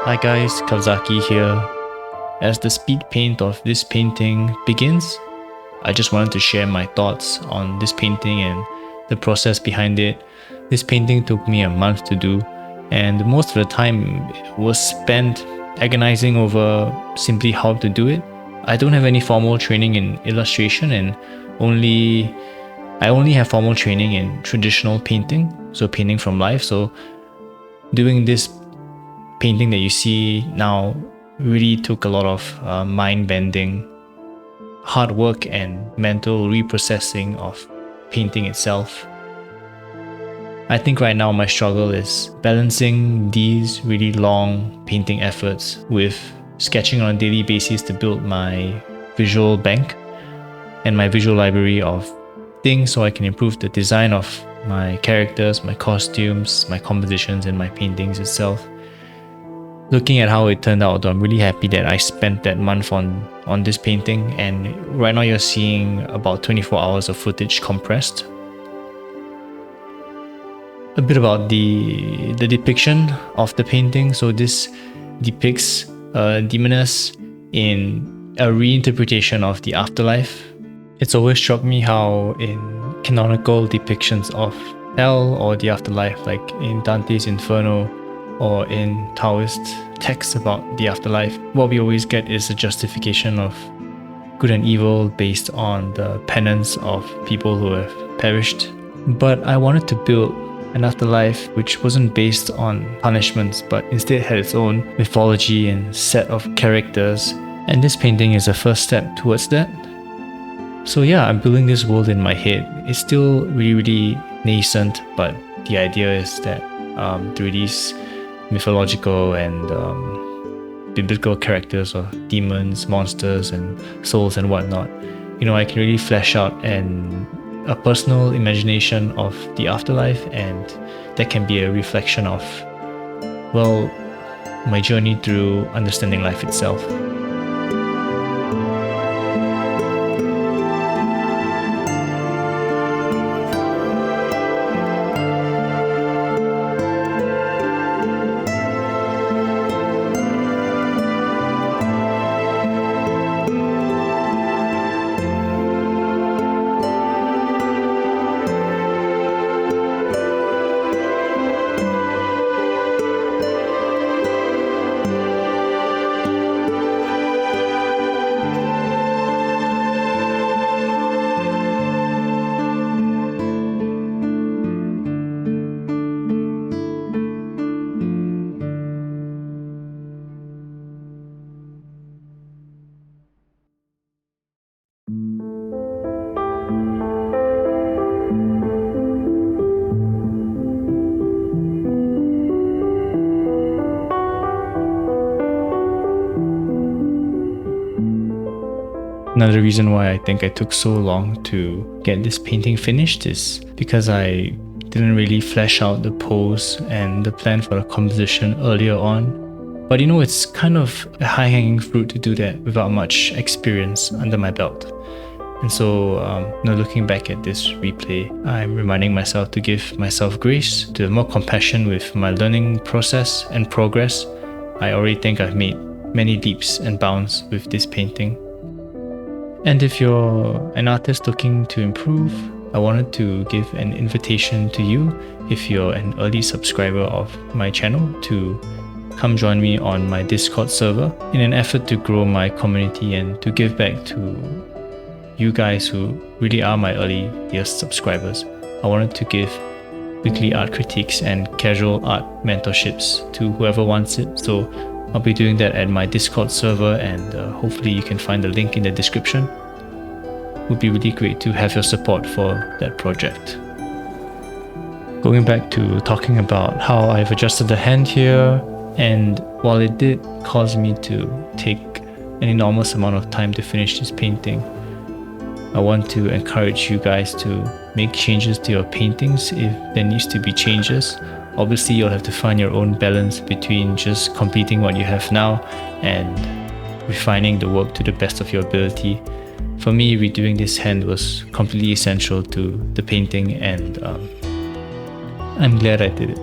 Hi guys, Kafzakii here. As the speed paint of this painting begins, I just wanted to share my thoughts on this painting and the process behind it. This painting took me a month to do, and most of the time was spent agonizing over simply how to do it. I don't have any formal training in illustration, and I only have formal training in traditional painting, so painting from life. So doing this painting that you see now really took a lot of mind-bending, hard work and mental reprocessing of painting itself. I think right now my struggle is balancing these really long painting efforts with sketching on a daily basis to build my visual bank and my visual library of things so I can improve the design of my characters, my costumes, my compositions and my paintings itself. Looking at how it turned out, I'm really happy that I spent that month on this painting, and right now you're seeing about 24 hours of footage compressed. A bit about the depiction of the painting. So this depicts a demoness in a reinterpretation of the afterlife. It's always struck me how in canonical depictions of hell or the afterlife, like in Dante's Inferno or in Taoist texts about the afterlife, what we always get is a justification of good and evil based on the penance of people who have perished. But I wanted to build an afterlife which wasn't based on punishments, but instead had its own mythology and set of characters, and this painting is a first step towards that. So yeah, I'm building this world in my head. It's still really nascent, but the idea is that through these mythological and biblical characters of demons, monsters and souls and whatnot, I can really flesh out a personal imagination of the afterlife, and that can be a reflection of, well, my journey through understanding life itself. Another reason why I think I took so long to get this painting finished is because I didn't really flesh out the pose and the plan for the composition earlier on. But it's kind of a high-hanging fruit to do that without much experience under my belt. And so, looking back at this replay, I'm reminding myself to give myself grace, to have more compassion with my learning process and progress. I already think I've made many leaps and bounds with this painting. And if you're an artist looking to improve, I wanted to give an invitation to you, if you're an early subscriber of my channel, to come join me on my Discord server in an effort to grow my community and to give back to you guys who really are my earliest subscribers. I wanted to give weekly art critiques and casual art mentorships to whoever wants it. So I'll be doing that at my Discord server, and hopefully you can find the link in the description. It would be really great to have your support for that project. Going back to talking about how I've adjusted the hand here, and while it did cause me to take an enormous amount of time to finish this painting, I want to encourage you guys to make changes to your paintings if there needs to be changes. Obviously, you'll have to find your own balance between just completing what you have now and refining the work to the best of your ability. For me, redoing this hand was completely essential to the painting, and I'm glad I did it.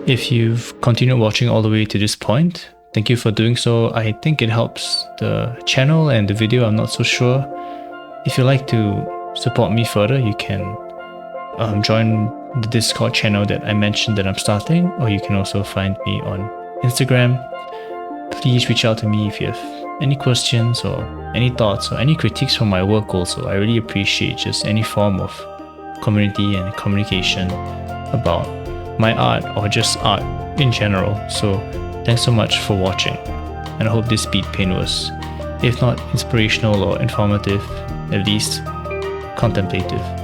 If you've continued watching all the way to this point, thank you for doing so. I think it helps the channel and the video, I'm not so sure. If you'd like to support me further, you can join the Discord channel that I mentioned that I'm starting, or you can also find me on Instagram. Please reach out to me if you have any questions or any thoughts or any critiques from my work also. I really appreciate just any form of community and communication about my art or just art in general. So thanks so much for watching, and I hope this speed paint was, if not inspirational or informative, at least contemplative.